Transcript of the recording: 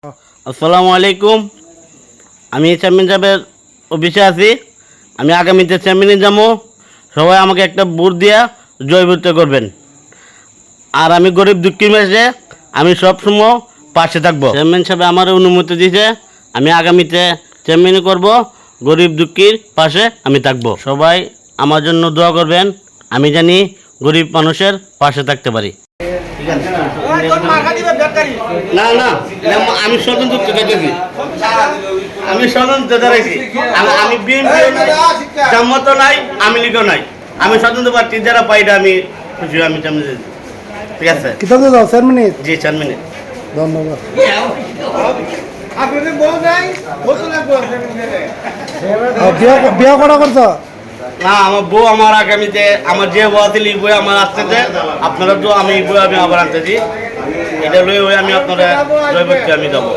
আসসালামু আলাইকুম। আমি চেয়ারম্যান সাহেবের অফিসে আছি। আমি আগামীতে চেয়ারম্যানে যাবো। সবাই আমাকে একটা ভোট দিয়া জয়যুক্ত করবেন। আর আমি গরিব দুঃখী মাঝে আমি সবসময় পাশে থাকবো। চেয়ারম্যান সাহেব আমার অনুমতি দিয়েছে, আমি আগামীতে চেয়ারম্যানই করব। গরিব দুঃখীর পাশে আমি থাকবো। সবাই আমার জন্য দোয়া করবেন, আমি জানি গরিব মানুষের পাশে থাকতে পারি। না না, আমি স্বতন্ত্র দাঁড়াইছি। আমি স্বতন্ত্র দাঁড়াইছি। আমি বিএনপি জামাত নাই, আমি লীগও নাই। আমি স্বতন্ত্র প্রার্থী যারা পাইটা আমি খুশি। আমি সামনে ঠিক আছে। জি 4 মিনিট। ধন্যবাদ। বিয়া করা করছ? না, আমার বউ আমার আগামীতে আমার যে বউ আছে বই আমার আসতেছে। আপনারা তো আমি বই আমি আবার আনতেছি। এটা লই আমি আপনারা জয় করতে আমি যাবো।